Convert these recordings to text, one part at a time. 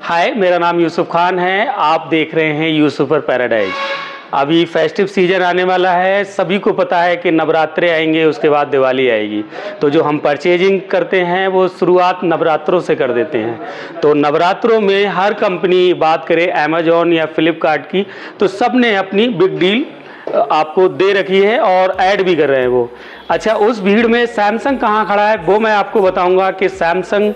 हाय, मेरा नाम यूसुफ खान है। आप देख रहे हैं यूसुफर पैराडाइज। अभी फेस्टिव सीजन आने वाला है। सभी को पता है कि नवरात्रे आएंगे, उसके बाद दिवाली आएगी। तो जो हम परचेजिंग करते हैं वो शुरुआत नवरात्रों से कर देते हैं। तो नवरात्रों में हर कंपनी, बात करें अमेजॉन या फ्लिपकार्ट की, तो सब ने अपनी बिग डील आपको दे रखी है और ऐड भी कर रहे हैं वो। अच्छा, उस भीड़ में सैमसंग कहाँ खड़ा है वो मैं आपको बताऊंगा कि सैमसंग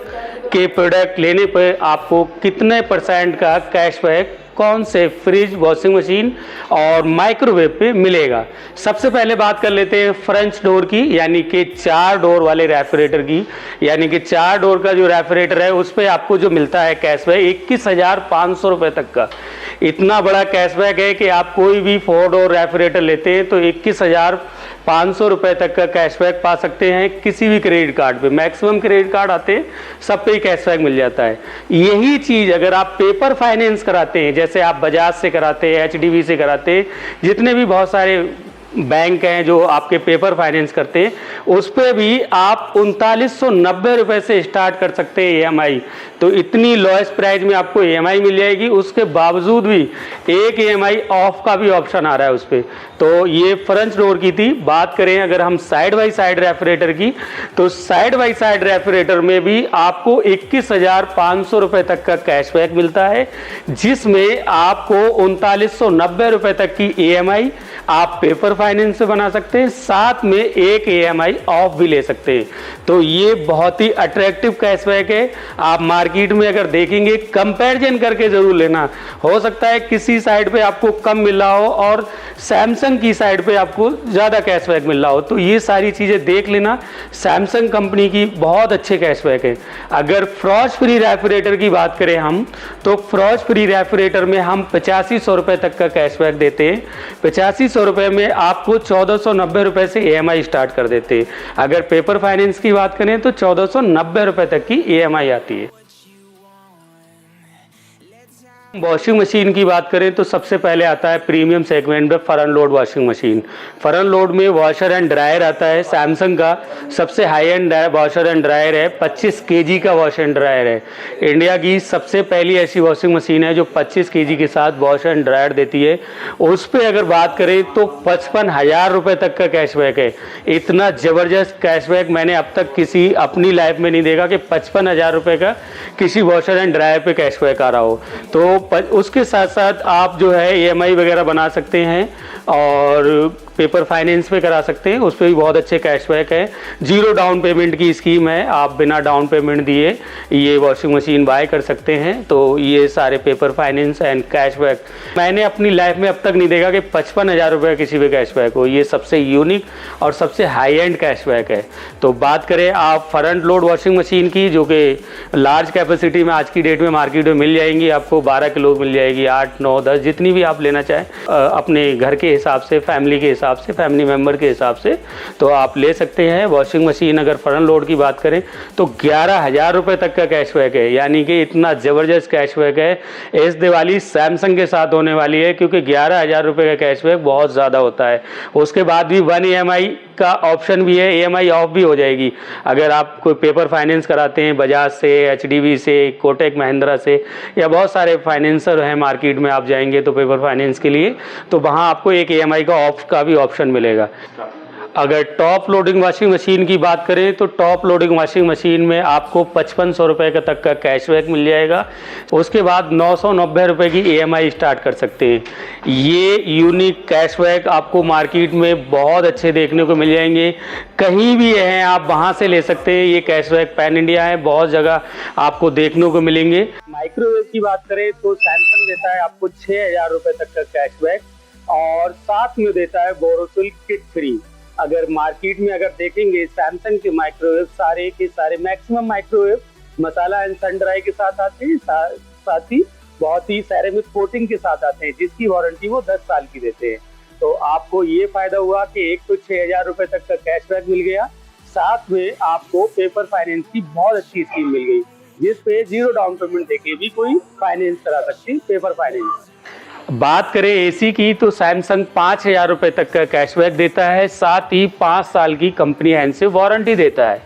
के प्रोडक्ट लेने पर आपको कितने % का कैशबैक कौन से फ्रिज, वॉशिंग मशीन और माइक्रोवेव पे मिलेगा। सबसे पहले बात कर लेते हैं फ्रेंच डोर की, यानी कि 4 डोर वाले रेफ्रिजरेटर की। यानी कि 4 डोर का जो रेफ्रिजरेटर है उस पर आपको जो मिलता है कैशबैक 21,500 रुपये तक का। इतना बड़ा कैशबैक है कि आप कोई भी 4 डोर रेफ्रिजरेटर लेते हैं तो 21,500 रुपये तक का कैशबैक पा सकते हैं किसी भी क्रेडिट कार्ड पे। मैक्सिमम क्रेडिट कार्ड आते हैं, सब पे ही कैशबैक मिल जाता है। यही चीज़ अगर आप पेपर फाइनेंस कराते हैं, जैसे आप बजाज से कराते हैं, एचडीबी से कराते हैं, जितने भी बहुत सारे बैंक हैं जो आपके पेपर फाइनेंस करते हैं, उस पर भी आप 3990 रुपये से स्टार्ट कर सकते हैं ईएमआई। तो इतनी लोएस्ट प्राइस में आपको ईएमआई मिल जाएगी। उसके बावजूद भी एक ईएमआई ऑफ का भी ऑप्शन आ रहा है उस पर। तो ये फ्रेंच डोर की थी। बात करें अगर हम साइड बाई साइड रेफ्रिजरेटर की, तो साइड बाई साइड रेफ्रिजरेटर में भी आपको 21,500 रुपये तक का कैशबैक मिलता है, जिसमें आपको 3990 रुपये तक की ईएमआई आप पेपर फाइनेंस से बना सकते हैं, साथ में एक ईएमआई ऑफ भी ले सकते हैं। तो ये बहुत ही अट्रैक्टिव कैशबैक है। आप मार्केट में अगर देखेंगे, कंपैरिजन करके जरूर लेना। हो सकता है किसी साइड पे आपको कम मिल रहा हो और सैमसंग की साइड पे आपको ज़्यादा कैशबैक मिल रहा हो। तो ये सारी चीज़ें देख लेना। सैमसंग कंपनी की बहुत अच्छे कैशबैक है। अगर फ्रॉस्ट फ्री रेफ्रिजरेटर की बात करें हम, तो फ्रॉस्ट फ्री रेफ्रिजरेटर में हम 8500 रुपये तक का कैशबैक देते हैं। 8500 रुपये में आपको 1490 रुपये से ईएमआई स्टार्ट कर देते हैं। अगर पेपर फाइनेंस की बात करें तो 1490 रुपये तक की ईएमआई आती है। वॉशिंग मशीन की बात करें तो सबसे पहले आता है प्रीमियम सेगमेंट में Ferran load washing machine. Ferran load में वॉशर एंड ड्रायर आता है। सैमसंग का सबसे high and washer and dryer है। 25 केजी का वॉश एंड ड्रायर है। इंडिया की सबसे पहली ऐसी वॉशिंग मशीन है जो 25 केजी के साथ वॉश एंड ड्रायर देती है। उस पर अगर बात करें तो 55,000 रुपये तक का कैशबैक है। इतना ज़बरदस्त कैशबैक मैंने अब तक किसी अपनी लाइफ में नहीं देखा कि 55,000 रुपये का किसी वॉशर एंड ड्रायर पे कैशबैक आ रहा हो। तो उसके साथ साथ आप जो है ईएमआई वगैरह बना सकते हैं और पेपर फाइनेंस पे करा सकते हैं। उस पर भी बहुत अच्छे कैशबैक है। 0 डाउन पेमेंट की स्कीम है। आप बिना डाउन पेमेंट दिए ये वॉशिंग मशीन बाय कर सकते हैं। तो ये सारे पेपर फाइनेंस एंड कैशबैक मैंने अपनी लाइफ में अब तक नहीं देखा कि 55,000 रुपये किसी पे कैशबैक हो। ये सबसे यूनिक और सबसे हाई एंड कैशबैक है। तो बात करें आप फ्रंट लोड वॉशिंग मशीन की, जो कि लार्ज कैपेसिटी में आज की डेट में मार्केट में मिल जाएंगी। आपको 12 किलो मिल जाएगी, 8, 9, 10 जितनी भी आप लेना चाहें अपने घर के हिसाब से, फैमिली के हिसाब से, फैमिली मेंबर के हिसाब से तो आप ले सकते हैं। वॉशिंग मशीन अगर फ्रंट लोड की बात करें तो 11,000 रुपये तक का कैशबैक है। यानी कि इतना ज़बरदस्त कैशबैक है। इस दिवाली सैमसंग के साथ होने वाली है, क्योंकि 11,000 रुपये का कैशबैक बहुत ज़्यादा होता है। उसके बाद भी 1 ईएमआई का ऑप्शन भी है। ईएमआई ऑफ भी हो जाएगी अगर आप कोई पेपर फाइनेंस कराते हैं बजाज से, एचडीबी से, कोटक महिंद्रा से, या बहुत सारे फाइनेंसर हैं मार्केट में। आप जाएंगे तो पेपर फाइनेंस के लिए, तो वहाँ आपको एक ईएमआई का ऑफ का भी ऑप्शन मिलेगा। अगर टॉप लोडिंग वॉशिंग मशीन की बात करें तो टॉप लोडिंग वॉशिंग मशीन में आपको 5500 रुपये का तक का कैशबैक मिल जाएगा। उसके बाद 990 रुपये की ईएमआई स्टार्ट कर सकते हैं। ये यूनिक कैशबैक आपको मार्केट में बहुत अच्छे देखने को मिल जाएंगे। कहीं भी हैं आप वहाँ से ले सकते हैं। ये कैशबैक पैन इंडिया है, बहुत जगह आपको देखने को मिलेंगे। माइक्रोवेव की बात करें तो सैमसंग देता है आपको 6,000 रुपये तक का कैशबैक और साथ में देता है बोरोसिल किट फ्री। अगर मार्केट में अगर देखेंगे सैमसंग के माइक्रोवेव सारे के सारे मैक्सिमम माइक्रोवेव मसाला एंड सन ड्राई के साथ आते हैं, साथ ही बहुत ही सेरेमिक कोटिंग के साथ आते हैं, जिसकी वारंटी वो 10 साल की देते हैं। तो आपको ये फायदा हुआ कि एक तो 6,000 रुपये तक का कैशबैक मिल गया, साथ में आपको पेपर फाइनेंस की बहुत अच्छी स्कीम मिल गई, जिसपे 0 डाउन पेमेंट देके भी कोई फाइनेंस करा सकती पेपर फाइनेंस। बात करें एसी की तो सैमसंग 5,000 रुपये तक का कैशबैक देता है, साथ ही 5 साल की कंपनी हैंड से वारंटी देता है।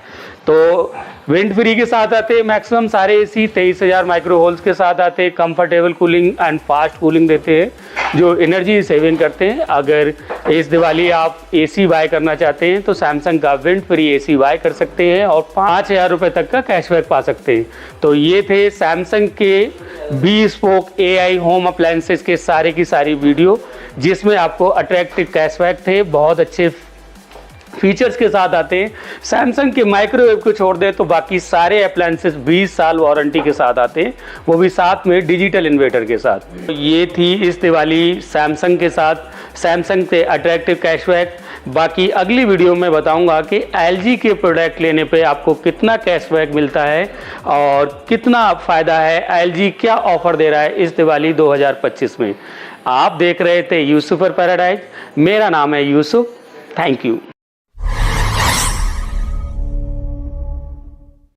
तो विंड फ्री के साथ आते हैं मैक्सिमम सारे एसी 23,000 माइक्रो होल्स के साथ आते हैं, comfortable cooling and fast cooling देते हैं जो एनर्जी सेविंग करते हैं। अगर इस दिवाली आप एसी बाय करना चाहते हैं तो सैमसंग का विंड फ्री एसी बाय कर सकते हैं और 5,000 रुपये तक का कैशबैक पा सकते हैं। तो ये थे सैमसंग के bespoke AI होम अप्लायंसेस के सारे की सारी वीडियो, जिसमें आपको अट्रैक्टिव कैशबैक थे, बहुत अच्छे फीचर्स के साथ आते हैं। सैमसंग के माइक्रोवेव को छोड़ दें तो बाकी सारे अप्लायंसेस 20 साल वारंटी के साथ आते हैं, वो भी साथ में डिजिटल इन्वर्टर के साथ। तो ये थी इस दिवाली सैमसंग के साथ सैमसंग से अट्रैक्टिव कैशबैक। बाकी अगली वीडियो में बताऊंगा कि LG के प्रोडक्ट लेने पे आपको कितना कैशबैक मिलता है और कितना फ़ायदा है, LG क्या ऑफ़र दे रहा है इस दिवाली 2025 में। आप देख रहे थे यूसुफ पैराडाइज, मेरा नाम है यूसुफ। Thank you.